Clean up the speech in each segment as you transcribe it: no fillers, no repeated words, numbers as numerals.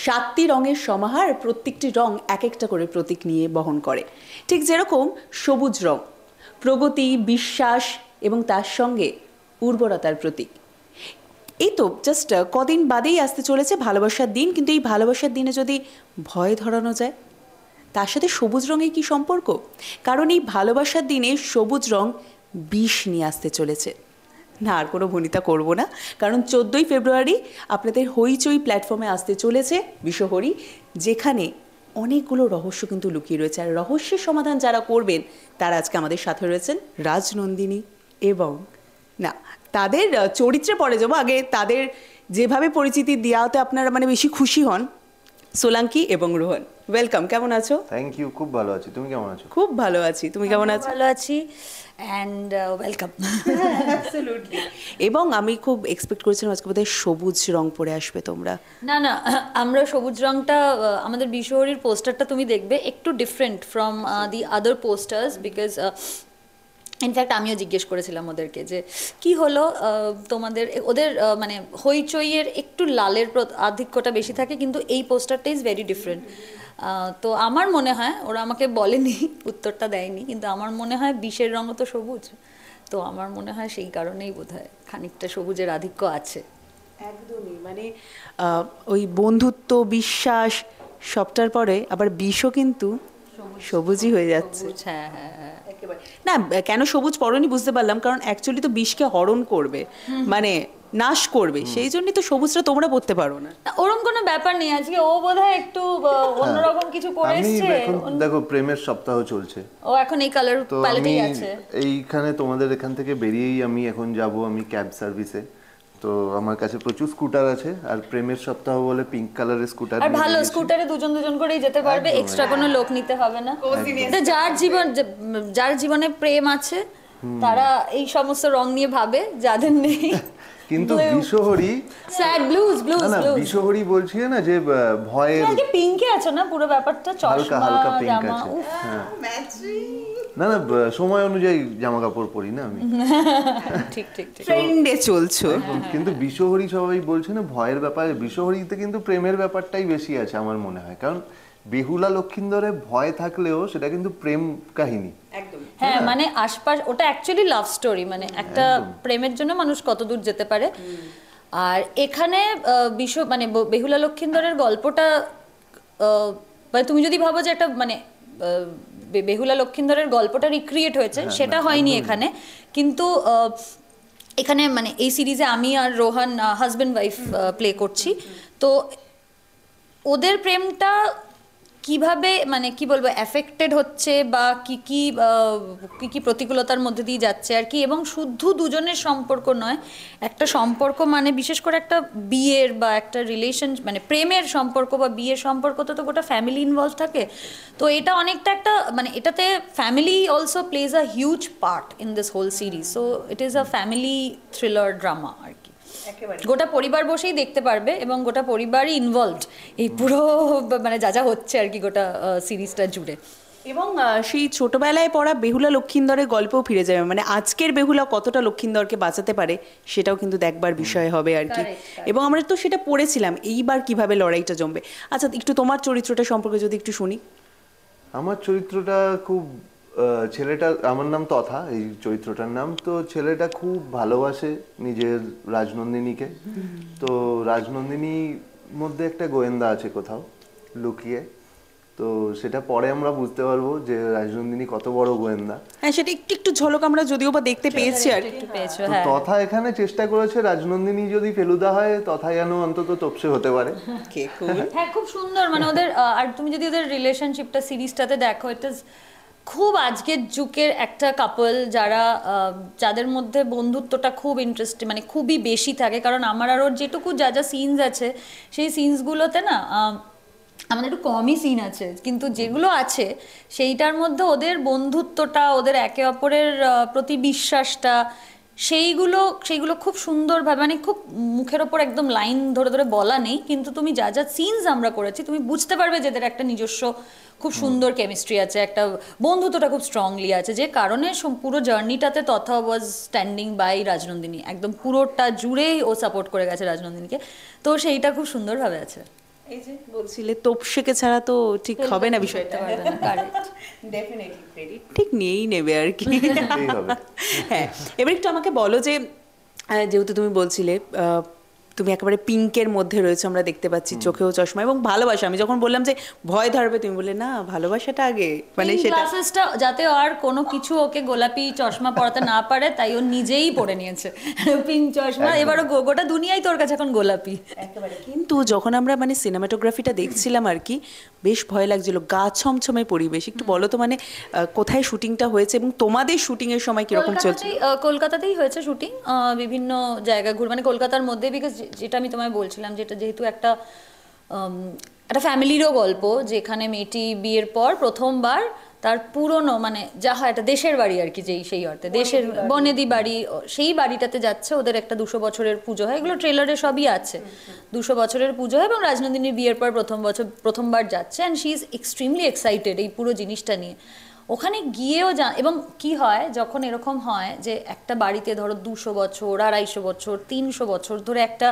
সাতটি রঙের সমাহার, প্রত্যেকটি রং এক একটা করে প্রতীক নিয়ে বহন করে। ঠিক যেরকম সবুজ রং প্রগতি, বিশ্বাস এবং তার সঙ্গে উর্বরতার প্রতীক। এই তো জাস্ট কদিন বাদেই আসতে চলেছে ভালোবাসার দিন, কিন্তু এই ভালোবাসার দিনে যদি ভয় ধরানো যায়, তার সাথে সবুজ রঙের কি সম্পর্ক? কারণ এই ভালোবাসার দিনে সবুজ রং বিষ নিয়ে আসতে চলেছে। না, আর কোনো ভনিতা করব না, কারণ 14ই ফেব্রুয়ারি আপনাদের হইচই প্ল্যাটফর্মে আসতে চলেছে বিষহরী, যেখানে অনেকগুলো রহস্য কিন্তু লুকিয়ে রয়েছে। আর রহস্যের সমাধান যারা করবেন তারা আজকে আমাদের সাথে রয়েছেন রাজনন্দিনী এবং না, তাদের চরিত্রে পড়ে যাবো। আগে তাদের যেভাবে পরিচিতি দেওয়াতে আপনারা মানে বেশি খুশি হন, সোলাঙ্কি এবং রোহন। ওয়েলকাম, কেমন আছো? থ্যাংক ইউ, খুব ভালো আছি। তুমি কেমন আছো? খুব ভালো আছি, তুমি কেমন আছো? ভালো আছি অ্যান্ড ওয়েলকাম। অ্যাবসলিউটলি। এবং আমি খুব এক্সপেক্ট করেছিলাম আজকে বোধহয় সবুজ রং পরে আসবে তোমরা। না না, আমরা সবুজ রংটা আমাদের বিষহরীর পোস্টারটা তুমি দেখবে একটু different from the other posters, because in fact আমিও জিজ্ঞেস করেছিলাম ওদেরকে যে কি হলো তোমাদের, ওদের মানে হইচইয়ের একটু লালের আধিক্যটা বেশি থাকে, কিন্তু এই পোস্টারটা ইজ ভেরি ডিফারেন্ট। তো আমার মনে হয়, ওরা আমাকে বলেনি, উত্তরটা দেয়নি, কিন্তু আমার মনে হয় বিষের রঙও তো সবুজ, তো আমার মনে হয় সেই কারণেই বোধহয় খানিকটা সবুজের আধিক্য আছে। একদমই, মানে ওই বন্ধুত্ব, বিশ্বাস সবটার পরে আবার বিষও কিন্তু সবুজই হয়ে যাচ্ছে। হ্যাঁ হ্যাঁ হ্যাঁ, না, কেন সবুজ পরনি বুঝতে পারলাম, কারণ অ্যাকচুয়ালি তো বিষকে হরণ করবে, মানে নাশ করবে, সেই জন্যই তো সবুজটা তোমরা পড়তে পারো না। ওরকম কোনো ব্যাপার নেই, আজকে ও বোধহয় একটু অন্যরকম কিছু পরে আমি এসেছে। এখন দেখো প্রেমের সপ্তাহ চলছে, ও এখন এই কালার তো প্যালেটেই আমি আছে। এইখানে তোমাদের এখান থেকে বেরিয়েই আমি এখন যাব আমি ক্যাব সার্ভিসে। তো আমার কাছে প্রচুর স্কুটার আছে, আর প্রেমের সপ্তাহ বলে পিঙ্ক কালারের স্কুটার। আর ভালো, স্কুটারে দুজন দুজন করেই যেতে পারবে, এক্সট্রা কোনো লোক নিতে হবে না। তো যার জীবনে প্রেম আছে তারা এই সমস্ত রং নিয়ে ভাবে, যাদের নেই কিন্তু বিষহরী স্যাড ব্লুজ ব্লুজ না, ব্লুজ। বিষহরী বলছি না যে ভয়ের, আজকে পিঙ্কে আছো না পুরো ব্যাপারটা, হালকা চশমা হালকা পিঙ্ক জামা। আছে। হ্যাঁ, না না, সময় অনুযায়ী জামা কাপড় পরি না আমি। ঠিক ঠিক ঠিক। ট্রেন্ডে চলছো। কিন্তু বিষহরী সবাই বলছে না ভয়ের ব্যাপার, বিষহরীতে কিন্তু প্রেমের ব্যাপারটাই বেশি আছে আমার মনে হয়। কারণ বেহুলা লক্ষিন্দরে ভয় থাকলেও সেটা কিন্তু প্রেম কাহিনী। হ্যাঁ, মানে আশপাশ ওটা অ্যাকচুয়ালি লাভ স্টোরি, মানে একটা প্রেমের জন্য মানুষ কত দূর যেতে পারে। আর এখানে মানে বেহুলা লক্ষিন্দরের গল্পটা, মানে তুমি যদি ভাবো যে একটা মানে বেহুলা লক্ষিন্দরের গল্পটা রিক্রিয়েট হয়েছে, সেটা হয়নি এখানে। কিন্তু এখানে মানে এই সিরিজে আমি আর রোহান হাজব্যান্ড ওয়াইফ প্লে করছি, তো ওদের প্রেমটা কিভাবে মানে কি বলবো এফেক্টেড হচ্ছে, বা কি কি প্রতিকূলতার মধ্যে দিয়ে যাচ্ছে আর কি। এবং শুধু দুজনের সম্পর্ক নয়, একটা সম্পর্ক মানে বিশেষ করে একটা বিয়ের বা একটা রিলেশন, মানে প্রেমের সম্পর্ক বা বিয়ের সম্পর্ক, তো গোটা ফ্যামিলি ইনভলভ থাকে। তো এটা অনেকটা একটা মানে এটাতে family also plays a huge part in this whole series. So it is a family thriller drama আর কি। গোটা পরিবার বসেই দেখতে পারবে এবং গোটা পরিবারই ইনভলভড এই পুরো মানে যা যা হচ্ছে আর কি গোটা সিরিজটা জুড়ে। এবং সেই ছোটবেলায় পড়া বেহুলা লক্ষিন্দরের গল্পও ফিরে যাবে, মানে আজকের বেহুলা কতটা লক্ষিন্দরকে বাঁচাতে পারে সেটাও কিন্তু দেখবার বিষয় হবে আর কি। এবং আমরা তো সেটা পড়েছিলাম, এইবার কিভাবে লড়াইটা জমবে। আচ্ছা, একটু তোমার চরিত্রটা সম্পর্কে যদি একটু শুনি। আমার চরিত্রটা খুব ছেলেটা, আমার নাম তথা, এই চরিত্রটার নাম। তো ছেলেটা খুব ভালোবাসে নিজের রাজনন্দিনীকে। তো রাজনন্দিনীর মধ্যে একটা গোয়েন্দা আছে কোথাও লুকিয়ে, তো সেটা পরে আমরা বুঝতে পারবো যে রাজনন্দিনী কত বড় গোয়েন্দা। হ্যাঁ, সেটা একটু একটু ঝলক আমরা যদিও বা দেখতে পেয়েছি আর কি। তো তথা এখানে চেষ্টা করেছে রাজনন্দিনী যদি ফেলুদা হয়, তথা যেন অন্তত তপসে হতে পারে। হ্যাঁ, খুব সুন্দর, মানে ওদের আর তুমি যদি ওদের রিলেশনশিপটা সিরিজটাতে দেখো, ইট ইজ খুব আজকের যুগের একটা কাপল, যাদের মধ্যে বন্ধুত্বটা খুব ইন্টারেস্টিং, মানে খুবই বেশি থাকে। কারণ আমার আর ওর যেটুকু যা যা সিনস আছে, সেই সিনসগুলোতে না আমাদের একটু কমই সিন আছে, কিন্তু যেগুলো আছে সেইটার মধ্যে ওদের বন্ধুত্বটা, ওদের একে অপরের প্রতি বিশ্বাসটা, সেইগুলো খুব সুন্দরভাবে, মানে খুব মুখের ওপর একদম লাইন ধরে ধরে বলা নেই, কিন্তু তুমি যা যা সিনস আমরা করেছি তুমি বুঝতে পারবে যে এদের একটা নিজস্ব খুব সুন্দর কেমিস্ট্রি আছে, একটা বন্ধুত্বটা খুব স্ট্রংলি আছে, যে কারণে পুরো জার্নিটাতে তথা ওয়াজ স্ট্যান্ডিং বাই রাজনন্দিনী, একদম পুরোটা জুড়েই ও সাপোর্ট করে গেছে রাজনন্দিনীকে। তো সেইটা খুব সুন্দরভাবে আছে। এই যে বলছিলে তোপসেকে ছাড়া তো ঠিক হবে না বিষয়টা। ডেফিনেটলি ক্রেডিট ঠিক নিয়েই নেবে আর কি। এই হবে। হ্যাঁ, এবার একটু আমাকে বলো যে যেহেতু তুমি বলছিলে তুমি একেবারে পিঙ্কের মধ্যে রয়েছে, আমরা দেখতে পাচ্ছি, চোখেও চশমা এবং ভালোবাসা। আমি যখন বললাম যে ভয় ধরবে, তুমি বললে না ভালোবাসাটা আগে, মানে সেটা গ্লাসেসটা যাতে আর কোনো কিছু ওকে গোলাপি চশমা পরাতে না পারে তাই ও নিজেই পরে নিয়েছে পিঙ্ক চশমা। এবার গোটা দুনিয়াই তোর কাছে এখন গোলাপি একেবারে। কিন্তু যখন আমরা মানে সিনেমাটোগ্রাফিটা দেখছিলাম আর কি, বেশ ভয় লাগছিল, গা ছমছমে পরিবেশ। একটু বলো তো মানে কোথায় শুটিংটা হয়েছে এবং তোমাদের শুটিং এর সময় কিরকম চলছে? কলকাতাতেই হয়েছে শুটিং, বিভিন্ন জায়গা ঘুরে, মানে কলকাতার মধ্যে, বিকজ যেটা আমি তোমায় বলছিলাম, যেটা যেহেতু একটা ফ্যামিলিরও গল্প, যেখানে মেয়েটি বিয়ের পর প্রথমবার তার পুরনো মানে যা হয় একটা দেশের বাড়ি আর কি, যেই সেই অর্থে দেশের বনেদি বাড়ি, সেই বাড়িটাতে যাচ্ছে। ওদের একটা 200 বছরের পুজো হয়, এগুলো ট্রেলারে সবই আছে। 200 বছরের পুজো হয় এবং রাজনন্দিনীর বিয়ের পর প্রথমবার যাচ্ছে, and she is extremely excited এই পুরো জিনিসটা নিয়ে। ওখানে গিয়েও এবং কি হয় যখন এরকম হয় যে একটা বাড়িতে ধরো 200 বছর, 250 বছর, 300 বছর ধরে একটা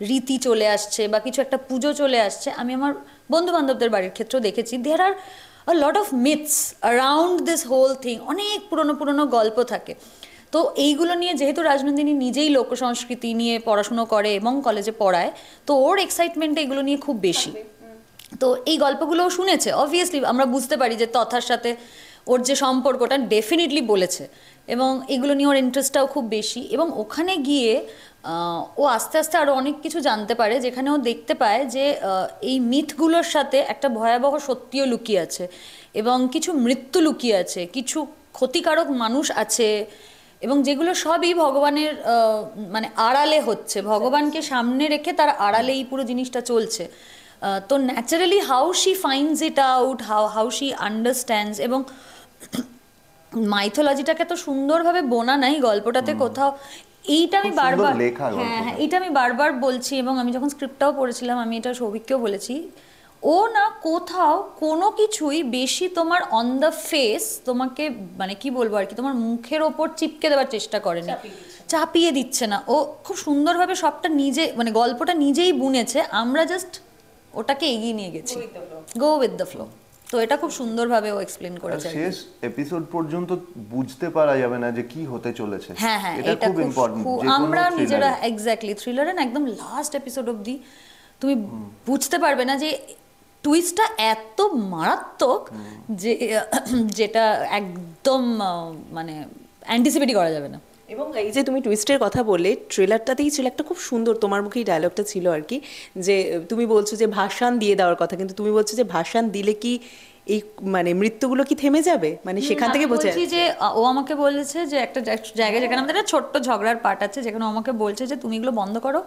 রীতি চলে আসছে বা কিছু একটা পুজো চলে আসছে। আমি আমার বন্ধু বান্ধবদের বাড়ির ক্ষেত্রেও দেখেছি, দেয়ার আর a lot of myths around this whole thing, অনেক পুরনো গল্প থাকে। তো এইগুলো নিয়ে যেহেতু রাজনন্দিনী নিজেই লোক সংস্কৃতি নিয়ে পড়াশুনো করে এবং কলেজে পড়ায়, তো ওর এক্সাইটমেন্ট এগুলো নিয়ে খুব বেশি। তো এই গল্পগুলোও শুনেছে, অবভিয়াসলি আমরা বুঝতে পারি যে তথার সাথে ওর যে সম্পর্কটা ডেফিনেটলি বলেছে, এবং এগুলো নিয়ে ওর ইন্টারেস্টটাও খুব বেশি। এবং ওখানে গিয়ে ও আস্তে আস্তে আরও অনেক কিছু জানতে পারে, যেখানে ও দেখতে পায় যে এই মিথগুলোর সাথে একটা ভয়াবহ সত্যিও লুকিয়ে আছে, এবং কিছু মৃত্যু লুকিয়ে আছে, কিছু ক্ষতিকারক মানুষ আছে, এবং যেগুলো সবই ভগবানের মানে আড়ালে হচ্ছে, ভগবানকে সামনে রেখে তার আড়ালে এই পুরো জিনিসটা চলছে। তো naturally how she finds it out, how she understands, এবং মাইথোলজিটাকে তো সুন্দরভাবে বোনা নাই গল্পটাতে কোথাও। এইটা আমি বারবার, হ্যাঁ, এইটা আমি বারবার বলছি, এবং আমি যখন স্ক্রিপ্টটাও পড়েছিলাম আমি এটা সৌভিককেও বলেছি, ও না কোথাও কোনো কিছুই বেশি তোমার অন দ্য ফেস, তোমাকে মানে কি বলবো আর কি, তোমার মুখের ওপর চিপকে দেওয়ার চেষ্টা করেনি, চাপিয়ে দিচ্ছে না। ও খুব সুন্দরভাবে সবটা নিজে মানে গল্পটা নিজেই বুনেছে, আমরা জাস্ট ওটাকে এগিয়ে নিয়ে গেছি, গো উইথ দ্য ফ্লো। তো এটা খুব সুন্দরভাবে ও এক্সপ্লেন করেছে। শেষ এপিসোড পর্যন্ত বুঝতে পারা যাবে না যে কি হতে চলেছে। হ্যাঁ, এটা খুব ইম্পর্টেন্ট। আমরা নিজেরা এক্স্যাক্টলি থ্রিলারে একদম লাস্ট এপিসোড অবধি তুমি বুঝতে পারবে না যে টুইস্টটা এত মারাত্মক যে যেটা একদম মানে অ্যান্টিসিপেটই করা যাবে না। এবং এই যে তুমি টুইস্টের কথা বললে, ট্রেলারটাতেই ছিল একটা খুব সুন্দর, তোমার মুখেই ডায়লগটা ছিল আর কি, যে তুমি বলছো যে ভাষণ দিয়ে দেওয়ার কথা, কিন্তু তুমি বলছো যে ভাষণ দিলে কি এই মানে মৃত্যুগুলো কি থেমে যাবে, মানে সেখান থেকে বলছি যে ও আমাকে বলেছে যে একটা জায়গায় যেখানে আমাদের একটা ছোট্ট ঝগড়ার পার্ট আছে, যেখানে ও আমাকে বলছে যে তুমি এগুলো বন্ধ করো,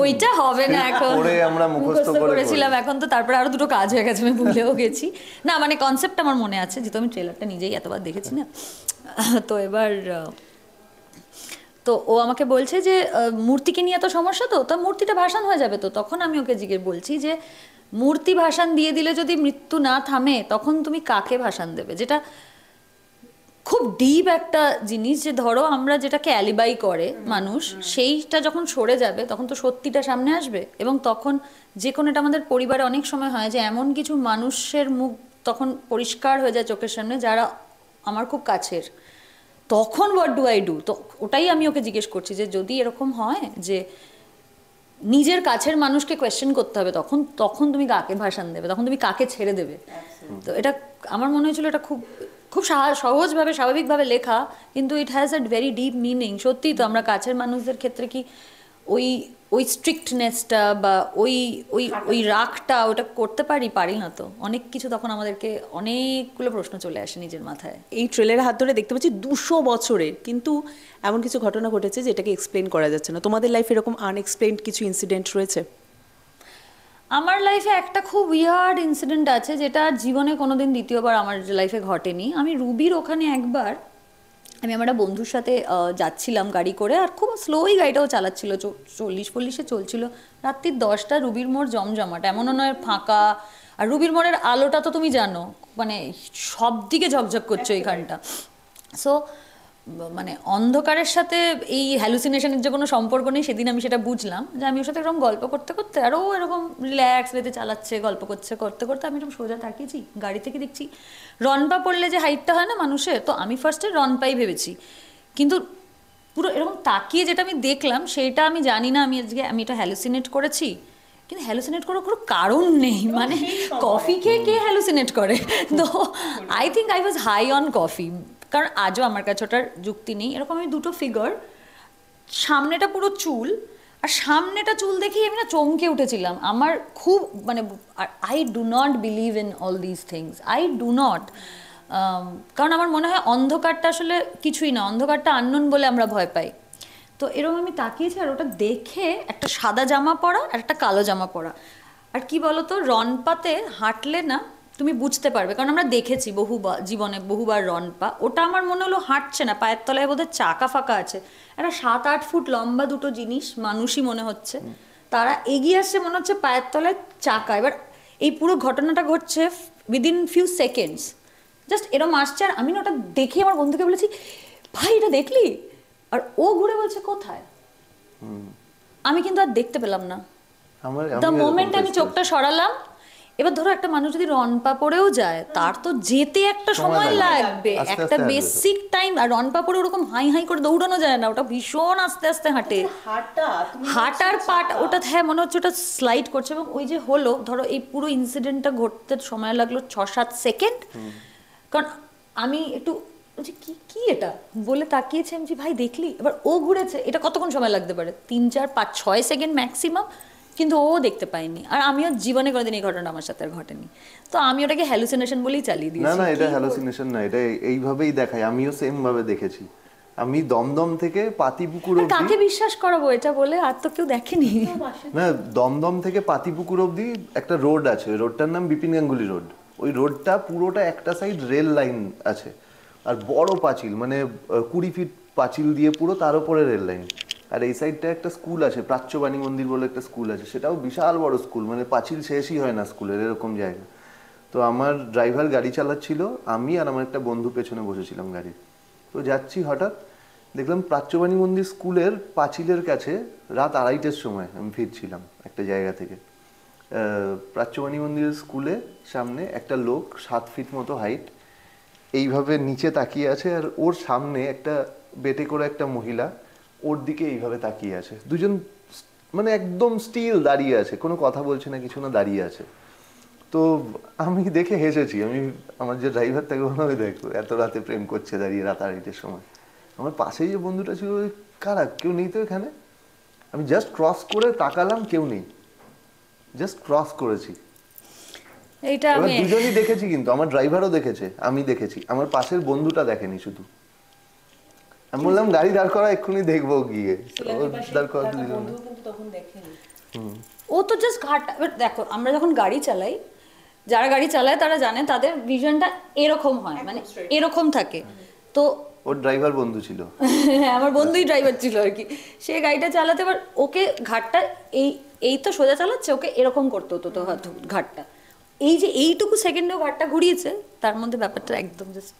ওইটা হবে না, এখন আমরা মুখস্থ করেছিলাম, এখন তো তারপরে আরো দুটো কাজ হয়ে গেছে, আমি ভুলেও গেছি। না মানে কনসেপ্ট আমার মনে আছে, যেহেতু আমি ট্রেলারটা নিজেই এতবার দেখেছি না। তো এবার তো ও আমাকে বলছে যে মূর্তিকে নিয়ে এত সমস্যা, তো তা মূর্তিটা ভাসান হয়ে যাবে। তো তখন আমি ওকে জিজ্ঞেস বলছি যে মূর্তি ভাসান দিয়ে দিলে যদি মৃত্যু না থামে, তখন তুমি কাকে ভাসান দেবে? যেটা খুব ডিপ একটা জিনিস, যে ধরো আমরা যেটাকে অ্যালিবাই করে মানুষ, সেইটা যখন সরে যাবে তখন তো সত্যিটা সামনে আসবে, এবং তখন যে কোনো, এটা আমাদের পরিবারে অনেক সময় হয় যে এমন কিছু মানুষের মুখ তখন পরিষ্কার হয়ে যায় চোখের সামনে যারা আমার খুব কাছের, তখন হোয়াট ডু আই ডু? তো ওটাই আমি ওকে জিজ্ঞেস করছি যে যদি এরকম হয় যে নিজের কাছের মানুষকে কোয়েশ্চেন করতে হবে, তখন তুমি কাকে ভাষণ দেবে, তখন তুমি কাকে ছেড়ে দেবে? তো এটা আমার মনে হয়েছিল এটা খুব খুব সহজভাবে স্বাভাবিকভাবে লেখা, কিন্তু it has a very deep meaning. সত্যিই তো আমরা কাছের মানুষদের ক্ষেত্রে কি ওই স্ট্রিক্টনেসটা বা ওই রাগটা ওটা করতে পারি না। তো অনেক কিছু তখন আমাদেরকে অনেকগুলো প্রশ্ন চলে আসে নিজের মাথায়। এই ট্রেলারের হাত ধরে দেখতে পাচ্ছি 200 বছরের, কিন্তু এমন কিছু ঘটনা ঘটেছে যেটাকে এক্সপ্লেন করা যাচ্ছে না। তোমাদের লাইফে এরকম আনএক্সপ্লেইনড কিছু ইনসিডেন্ট রয়েছে? আমার লাইফে একটা খুব উইয়ার্ড ইনসিডেন্ট আছে, যেটা জীবনে কোনোদিন দ্বিতীয়বার আমার লাইফে ঘটেনি। আমি রুবির ওখানে একবার, আমি আমার একটা বন্ধুর সাথে যাচ্ছিলাম গাড়ি করে, আর খুব স্লোই গাড়িটাও চালাচ্ছিল, 40-40-এ চলছিল, রাত্রির 10টা, রুবির মোড় জমজমাট, এমনও নয় ফাঁকা। আর রুবির মোড়ের আলোটা তো তুমি জানো, মানে সব দিকে ঝকঝক করছে ওইখানটা। সো মানে অন্ধকারের সাথে এই হ্যালুসিনেশনের যে কোনো সম্পর্ক নেই, সেদিন আমি সেটা বুঝলাম, যে আমি ওর সাথে এরকম গল্প করতে করতে, আর ও এরকম রিল্যাক্স রেতে চালাচ্ছে, গল্প করছে, করতে করতে আমি এরকম সোজা তাকিয়েছি, গাড়ি থেকে দেখছি রনপা পড়লে যে হাইটটা হয় না মানুষের, তো আমি ফার্স্টে রনপাই ভেবেছি, কিন্তু পুরো এরকম তাকিয়ে যেটা আমি দেখলাম সেটা আমি জানি না আমি এটা হ্যালুসিনেট করেছি, কিন্তু হ্যালুসিনেট করার কোনো কারণ নেই, মানে কফি খেয়ে কে হ্যালুসিনেট করে? তো I think I was high on coffee, কারণ আজও আমার কাছে ওটার যুক্তি নেই। এরকম আমি দুটো ফিগার, সামনেটা পুরো চুল, আর সামনেটা চুল দেখেই আমি না চমকে উঠেছিলাম। আমার খুব মানে I do not believe in all this things, I do not, কারণ আমার মনে হয় অন্ধকারটা আসলে কিছুই না, অন্ধকারটা আননোন বলে আমরা ভয় পাই। তো এরকম আমি তাকিয়েছি, আর ওটা দেখে একটা সাদা জামা পরা আর একটা কালো জামা পরা, আর কি বলতো রনপাতে হাঁটলে না তুমি বুঝতে পারবে, কারণ আমরা দেখেছি জীবনে বহুবার রনপা, ওটা আমার মনে হলো হাঁটছে না, পায়ের তলায় বোধহয় চাকা ফাঁকা আছে, একটা 7-8 ফুট লম্বা দুটো জিনিস, মানুষই মনে হচ্ছে, তারা এগিয়ে আসছে মনে হচ্ছে পায়ের তলায় চাকা। এবার এই পুরো ঘটনাটা ঘটছে উইদিন ফিউ সেকেন্ডস, জাস্ট এরম আসছে, আর আমি না ওটা দেখে আমার বন্ধুকে বলেছি, ভাই এটা দেখলি? আর ও ঘুরে বলছে কোথায়? আমি কিন্তু আর দেখতে পেলাম না, দ্য মোমেন্ট আমি চোখটা সরালাম। এবার ধরো একটা মানুষ যদি রনপা পড়েও যায়, তার তো যেতে একটা সময় লাগবে, একটা বেসিক টাইম, আর রনপা পড়ে ওরকম হাই হাই করে দৌড়ানো যায় না, ওটা ভীষণ আস্তে আস্তে হাঁটে, হাঁটার পাটা ওটা, হ্যাঁ মনে হচ্ছে ওটা স্লাইড করছে। এবং ওই যে হলো ধরো এই পুরো ইনসিডেন্টটা ঘটতে সময় লাগলো 6-7 সেকেন্ড, কারণ আমি একটু বলছি কি কি এটা বলে তাকিয়েছি, আমি ভাই দেখলি? এবার ও ঘুরেছে, এটা কতক্ষণ সময় লাগতে পারে? 3-4-5-6 সেকেন্ড ম্যাক্সিমাম, কিন্তু ও দেখতে পাইনি, আর আমিও জীবনে কোনোদিন এই ঘটনা আমার সাথে আর ঘটেনি, তো আমি ওটাকে হ্যালুসিনেশন বলেই চালিয়ে দিয়েছি। না না, এটা হ্যালুসিনেশন না, এটা এইভাবেই দেখায়, আমিও সেম ভাবে দেখেছি। আমি দমদম থেকে পাতিপুকুর অবধি, কাকে বিশ্বাস করাবো এটা বলে, আর তো কেউ দেখেনি। না দমদম থেকে পাতিপুকুর অবধি একটা রোড আছে, রোডটার নাম বিপিন গাঙ্গুলি রোড। ওই রোডটা পুরোটা একটা সাইড রেল লাইন আছে, আর বড় পাঁচিল, মানে 20 ফিট পাঁচিল দিয়ে পুরো, তার উপরে রেল লাইন। আর এই সাইডটা একটা স্কুল আছে, প্রাচ্যবাণী মন্দির বলে একটা স্কুল আছে, সেটাও বিশাল বড় স্কুল, মানে পাঁচিল শেষই হয় না স্কুলের, এরকম জায়গা। তো আমার ড্রাইভার গাড়ি চালাচ্ছিল, আমি আর আমার একটা বন্ধু পেছনে বসেছিলাম গাড়ি। তো যাচ্ছি, হঠাৎ দেখলাম প্রাচ্যবাণী মন্দির স্কুলের পাঁচিলের কাছে রাত 2:30টার সময় আমি ফিরছিলাম একটা জায়গা থেকে, প্রাচ্যবাণী মন্দিরের স্কুলে সামনে একটা লোক 7 ফিট মতো হাইট এইভাবে নিচে তাকিয়ে আছে, আর ওর সামনে একটা বেটে করে একটা মহিলা ওর দিকে এইভাবে তাকিয়ে আছে, দুজন মানে একদম স্টিল দাঁড়িয়ে আছে, কোনো কথা বলছে না, কিছু না, দাঁড়িয়ে আছে। তো আমি দেখে হেসেছি, আমি আমার যে ড্রাইভার তাকে বললাম, দেখো এত রাতে প্রেম করছে দাঁড়িয়ে রাত 2:30টার সময়। আমার পাশেই যে বন্ধুটা ছিল, কারা, কেউ নেই তো এখানে। আমি জাস্ট ক্রস করে তাকালাম, কেউ নেই, জাস্ট ক্রস করেছি। এইটা এবার আমি দুজনই দেখেছি, কিন্তু আমার ড্রাইভারও দেখেছে, আমি দেখেছি, আমার পাশের বন্ধুটা দেখেনি শুধু। আমি বললাম গাড়ি দাঁড় করা, এক্ষুনি দেখবো গিয়ে, দাঁড় করা দুজন। ও তো জাস্ট ঘাটটা, এবার দেখো আমরা যখন গাড়ি চালাই, যারা গাড়ি চালায় তারা জানে তাদের ভিশনটা এরকম হয়, মানে এরকম থাকে। তো ওর ড্রাইভার বন্ধু ছিল, হ্যাঁ আমার বন্ধুই ড্রাইভার ছিল আর কি, সে গাড়িটা চালাতে, এবার ওকে ঘাটটা এই তো সোজা চালাচ্ছে, ওকে এরকম করতে হতো তো ঘাটটা, এই যে এইটুকু সেকেন্ডেও ঘাটটা ঘুরিয়েছে, তার মধ্যে ব্যাপারটা একদম জাস্ট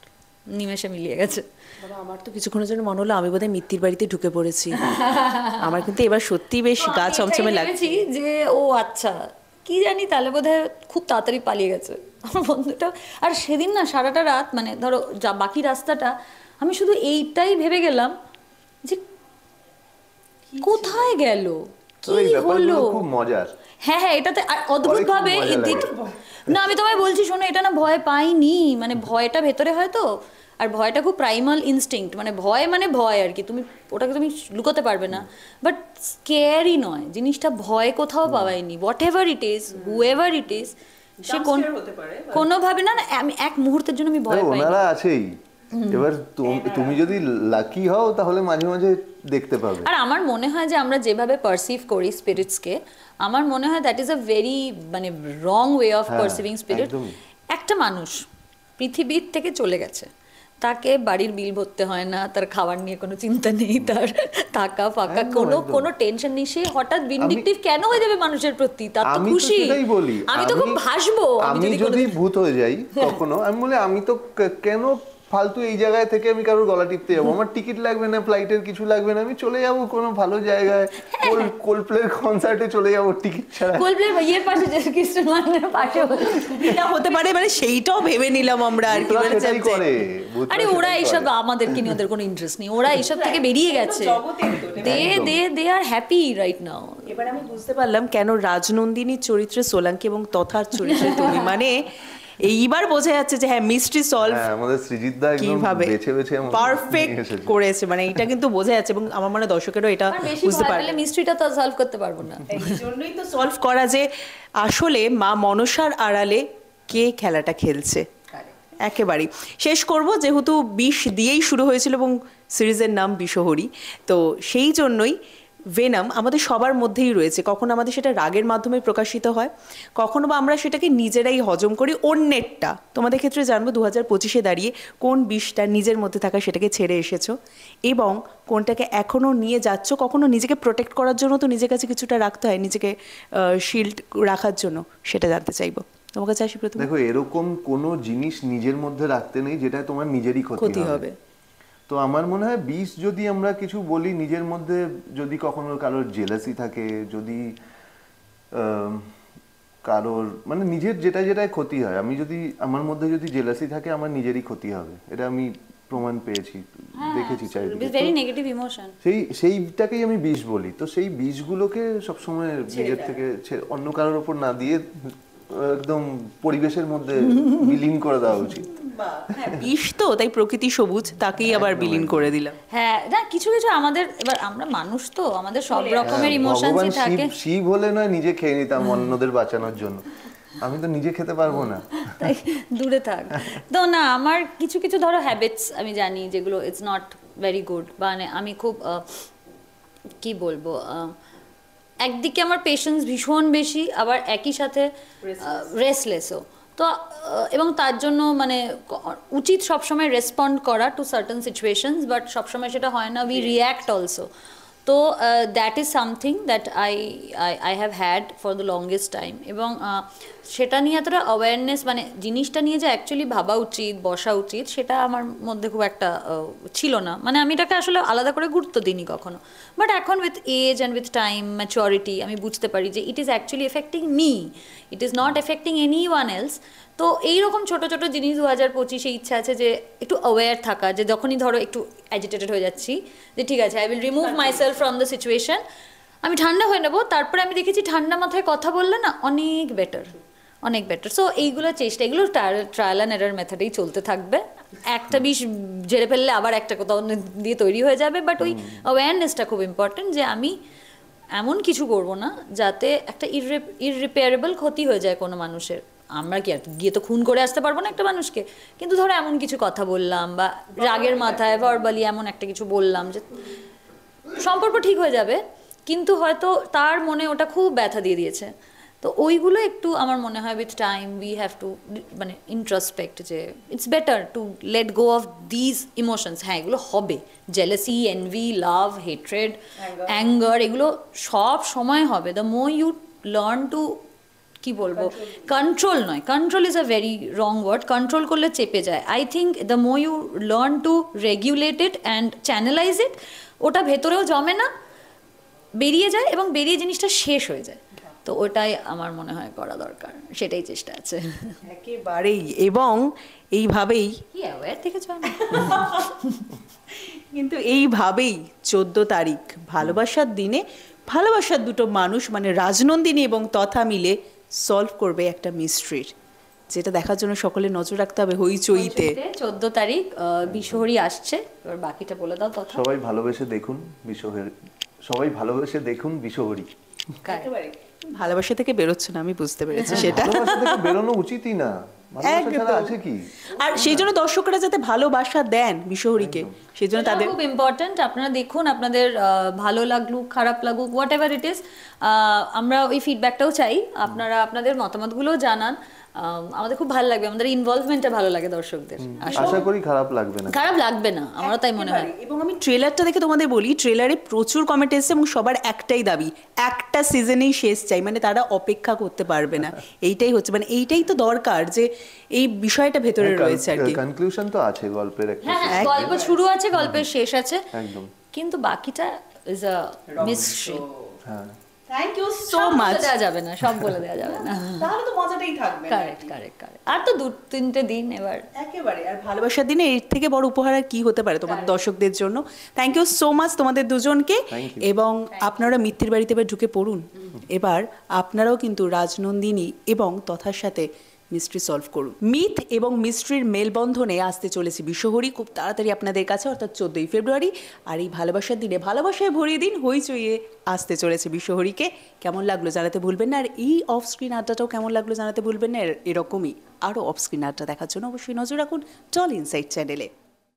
নিমেষে মিলিয়ে গেছে। বাবা, আমার তো কিছুক্ষণের জন্য মনে হলো আমি বোধহয় মিত্তির বাড়িতে ঢুকে পড়েছি। আমার কিন্তু এবার সত্যি বেশ গা চমচমে লাগছে যে ও আচ্ছা কি জানি, তাহলে বোধহয় খুব তাড়াতাড়ি পালিয়ে গেছে আমার বন্ধুটা। আর সেদিন না সারাটা রাত, মানে ধরো যা বাকি রাস্তাটা আমি শুধু এইটাই ভেবে গেলাম যে কোথায় গেল, কি হলো। খুব মজার। হ্যাঁ হ্যাঁ, এটাতে অদ্ভুত ভাবে না, আমি তোমায় বলছি শোনো, এটা না ভয় পাইনি, মানে ভয়টা ভেতরে হয় তো, আর ভয়টা খুব প্রাইমাল ইনস্টিংক্ট, মানে ভয় আর কি, তুমি ওটাকে তুমি লুকোতে পারবে না, বাট স্কেয়ারই নয় জিনিসটা, ভয় কোথাও পাওয়াইনি, whatever it is, whoever it is, সে কোনোভাবে না, আমি এক মুহূর্তের জন্য আমি ভয় পাই। ওনারা আছেই, এবার তুমি যদি লাকি হও তাহলে মাঝে মাঝে দেখতে পাবে। আর আমার মনে হয় যে আমরা যেভাবে পারসিভ করি স্পিরিটসকে, আমার মনে হয় দ্যাট ইজ আ ভেরি মানে রং ওয়ে অফ পারসিভিং স্পিরিট। একটা মানুষ পৃথিবীর থেকে চলে গেছে, তাকে বাড়ির বিল ভরতে হয় না, তার খাবার নিয়ে কোনো চিন্তা নেই, তার টাকা ফাঁকা কোনো টেনশন নেই, সে হঠাৎ ভিন্ডিকটিভ কেন হয়ে যাবে মানুষের প্রতি? তার তো খুশি, আমি তো খুব ভাসবো। আমি যদি ভূত হয়ে যাই কখনো, আমি বলি আমি তো কেন ফালতু এই জায়গায় থেকে আমি কারোর গলা টিপতে যাবো? আমার টিকিট লাগবে না, ফ্লাইটের কিছু লাগবে না, আমি চলে যাবো কোনো ভালো জায়গায়, কোল্ডপ্লের কনসার্টে চলে যাবো টিকিট ছাড়া। কোল্ডপ্লের ইয়ের পাশে যে কৃষ্ণ মানের পাশে এটা হতে পারে, মানে সেইটাও ভেবে নিলাম আমরা আর কি। বুথরা মানে সেটাই করে, বুথরা আরে ওরা সেটাই এইসব করে। আমাদেরকে নিয়ে ওদের কোনো ইন্টারেস্ট নেই, ওরা এইসব থেকে বেরিয়ে গেছে। দে আর হ্যাপি রাইট নাও। এবার আমি বুঝতে পারলাম কেন রাজনন্দিনীর চরিত্রে সোলাঙ্কি এবং তথার চরিত্রে তুমি, মানে এইবার বোঝা যাচ্ছে যে হ্যাঁ মিস্ট্রি সলভ হ্যাঁ, আমাদের সৃজিত দা একদম কিভাবে বেছে বেছে আমাদের পারফেক্ট নিয়ে এসেছে। করেছে, মানে এটা কিন্তু বোঝা যাচ্ছে এবং আমার মনে হয় দর্শকেরও এটা বেশি বুঝতে ভয় পারবে। পেলে মিস্ট্রিটা তো সলভ করতে পারবো না। এই জন্যই তো সলভ করা যে আসলে মা মনসার আড়ালে কে খেলাটা খেলছে। একেবারেই শেষ করব, যেহেতু বিষ দিয়েই শুরু হয়েছিল এবং সিরিজের নাম বিষহরী, তো সেই জন্যই ভেনাম আমাদের সবার মধ্যেই রয়েছে। কখনো আমাদের সেটা রাগের মাধ্যমে প্রকাশিত হয়, কখনো বা আমরা সেটাকে নিজেরাই হজম করি অন্যেরটা। তোমাদের ক্ষেত্রে জানবো 2025-এ দাঁড়িয়ে কোন বিষটা নিজের মধ্যে থাকা সেটাকে ছেড়ে এসেছো এবং কোনটাকে এখনো নিয়ে যাচ্ছ। কখনো নিজেকে প্রোটেক্ট করার জন্য তো নিজের কাছে কিছুটা রাখতে হয়, নিজেকে শিল্ড রাখার জন্য, সেটা জানতে চাইবো। তোমার কাছে আসি প্রথমে। দেখো, এরকম কোনো জিনিস নিজের মধ্যে রাখতে নেই যেটা তোমার নিজেরই ক্ষতি ক্ষতি হবে। হবে। তো আমার মনে হয় বিষ যদি আমরা কিছু বলি নিজের মধ্যে, যদি কখনো কারোর জেলাসি থাকে, যদি কারোর মানে নিজের যেটাই ক্ষতি হয়, আমি যদি আমার মধ্যে যদি জেলাসি থাকে আমার নিজেরই ক্ষতি হবে, এটা আমি প্রমাণ পেয়েছি, দেখেছি চারিদিকে। Very negative emotion. সেইটাকেই আমি বিষ বলি। তো সেই বিষগুলোকে সবসময় নিজের থেকে অন্য কারোর উপর না দিয়ে একদম পরিবেশের মধ্যে বিলীন করে দেওয়া উচিত। বিষ তো তাই প্রকৃতি সবুজ, তাকেই আবার বিলীন করে দিলাম। হ্যাঁ, না কিছু কিছু আমাদের, এবার আমরা মানুষ তো, আমাদের সব রকমের ইমোশনসই ভগবান থাকে। শিব হলে নয় নিজে খেয়ে নিতাম অন্যদের বাঁচানোর জন্য, আমি তো নিজে খেতে পারবো না। তাই দূরে থাক। তো না, আমার কিছু কিছু ধরো হ্যাবিটস আমি জানি যেগুলো ইটস নট ভেরি গুড। মানে আমি খুব কি বলবো, একদিকে আমার পেশেন্স ভীষণ বেশি, আবার একই সাথে রেস্টলেসও। তো এবং তার জন্য মানে উচিত সবসময় রেসপন্ড করা টু সার্টেন সিচুয়েশনস, বাট সবসময় সেটা হয় না, উই রিয়্যাক্ট অলসো। তো that is something that I have had for the longest time. এবং সেটা নিয়ে এতটা অ্যাওয়ারনেস, মানে জিনিসটা নিয়ে যে অ্যাকচুয়ালি ভাবা উচিত, বসা উচিত, সেটা আমার মধ্যে খুব একটা ছিল না। মানে আমি এটাকে আসলে আলাদা করে গুরুত্ব দিইনি কখনো। বাট এখন with age and with time, maturity, আমি বুঝতে পারি যে it is actually affecting me, it is not affecting anyone else. তো এইরকম ছোটো ছোটো জিনিস 2025-এ ইচ্ছা আছে যে একটু অ্যাওয়্যার থাকা, যে যখনই ধরো একটু অ্যাজিটেটেড হয়ে যাচ্ছি, যে ঠিক আছে I will remove myself from the situation, আমি ঠান্ডা হয়ে নেবো। তারপরে আমি দেখেছি ঠান্ডা মাথায় কথা বললে না অনেক বেটার, অনেক বেটার। সো এইগুলো চেষ্টা, এগুলো ট্রায়াল অ্যান্ড এরার মেথডেই চলতে থাকবে। একটা বিষ ঝেড়ে ফেললে আবার একটা কোথাও দিয়ে তৈরি হয়ে যাবে। বাট ওই অ্যাওয়ারনেসটা খুব ইম্পর্টেন্ট যে আমি এমন কিছু করবো না যাতে একটা ইররিপেয়ারেবল ক্ষতি হয়ে যায় কোনো মানুষের। আমরা কি আর গিয়ে তো খুন করে আসতে পারবো না একটা মানুষকে, কিন্তু ধরো এমন কিছু কথা বললাম বা রাগের মাথায় ভার্বালি এমন একটা কিছু বললাম যে সম্পর্ক ঠিক হয়ে যাবে, কিন্তু হয়তো তার মনে ওটা খুব ব্যথা দিয়ে দিয়েছে। তো ওইগুলো একটু আমার মনে হয় with time we have to মানে ইন্ট্রোস্পেক্ট, যে it's better to let go of these emotions. হ্যাঁ, এগুলো হবে, jealousy, envy, love, hatred, anger, এগুলো সব সময় হবে। The more you learn to, কি বলবো, কন্ট্রোল নয়, control is a very wrong word, control করলে চেপে যায়। I think the more you learn to regulate it and channelize it, ওটা ভেতরেও জমে না, বেরিয়ে যায় এবং বেরিয়ে জিনিসটা শেষ হয়ে যায়। তো ওটাই আমার মনে হয় করা দরকার, সেটাই চেষ্টা আছে একেবারেই। এবং এইভাবেই কি অ্যাওয়্যার দেখেছো আমি কিন্তু এইভাবেই 14 তারিখ ভালোবাসার দিনে ভালোবাসার দুটো মানুষ মানে রাজনন্দিনী এবং তথা মিলে সলভ করবে একটা মিস্ট্রির, যেটা দেখার জন্য সকলে নজর রাখতে হবে হইচইতে। 14 তারিখ বিষহরী আসছে, এবার বাকিটা বলে দাও তথা। সবাই ভালোবেসে দেখুন বিষহরী, সবাই ভালোবেসে দেখুন বিষহরী। ভালোবাসা থেকে বেরোচ্ছে না, আমি বুঝতে পেরেছি সেটা। ভালোবাসা থেকে বেরোনো উচিতই না, ভালোবাসা ছাড়া আছে কি? আর সেই জন্য দর্শকরা যাতে ভালোবাসা দেন বিষহরীকে, সেই জন্য তাদের খুব ইম্পর্টেন্ট। আপনারা দেখুন, আপনাদের ভালো লাগুক, খারাপ লাগুক, হোয়াট এভার ইট ইজ, আমরা ওই ফিডব্যাকটাও চাই। আপনারা আপনাদের মতামতগুলোও জানান। আমাদের খুব ভালো লাগবে, আমাদের ইনভলভমেন্টটা ভালো লাগে দর্শকদের। আশা করি খারাপ লাগবে না। খারাপ লাগবে না, আমারও তাই মনে হয়। একেবারে। এবং আমি ট্রেলারটা দেখে তোমাদের বলি, ট্রেলারে প্রচুর কমেন্ট এসেছে এবং সবার একটাই দাবি, একটা সিজনেই শেষ চাই, মানে তারা অপেক্ষা করতে পারবে না। এইটাই হচ্ছে, মানে এইটাই তো দরকার, যে এই বিষয়টা ভেতরে রয়েছে আর কি। কনক্লুশন তো আছে গল্পের একটা। হ্যাঁ, গল্প শুরু আছে, গল্পের শেষ আছে, একদম। কিন্তু বাকিটা ইজ আ মিস্ট্রি। হ্যাঁ, থ্যাংক ইউ সো মাচ। দেওয়া যাবে না, সব বলে দেওয়া যাবে না। তাহলে তো মজাটাই থাকবে না। Correct correct correct. আর তো 2-3টে দিন এবার। একেবারে। আর ভালোবাসার দিনে এর থেকে বড় উপহার আর কি হতে পারে তোমাদের দর্শকদের জন্য। থ্যাংক ইউ সো মাচ তোমাদের দুজনকে। Thank you. এবং আপনারা মিত্তির বাড়িতে এবার ঢুকে পড়ুন। এবার আপনারাও কিন্তু রাজনন্দিনী এবং তথার সাথে মিস্ট্রি সলভ করুন। মিথ এবং মিস্ট্রির মেলবন্ধনে আসতে চলেছে বিশ্বহরি খুব তাড়াতাড়ি আপনাদের কাছে, অর্থাৎ 14ই ফেব্রুয়ারি। আর এই ভালোবাসার দিনে ভালোবাসায় ভরিয়ে দিন হইচইয়ে আসতে চলেছে বিশ্বহরিকে। কেমন লাগলো জানাতে ভুলবেন না। আর এই অফ স্ক্রিন আড্ডাটাও কেমন লাগলো জানাতে ভুলবেন না। এরকমই আরও অফ স্ক্রিন আড্ডা দেখার জন্য অবশ্যই নজর রাখুন টল ইনসাইট চ্যানেলে।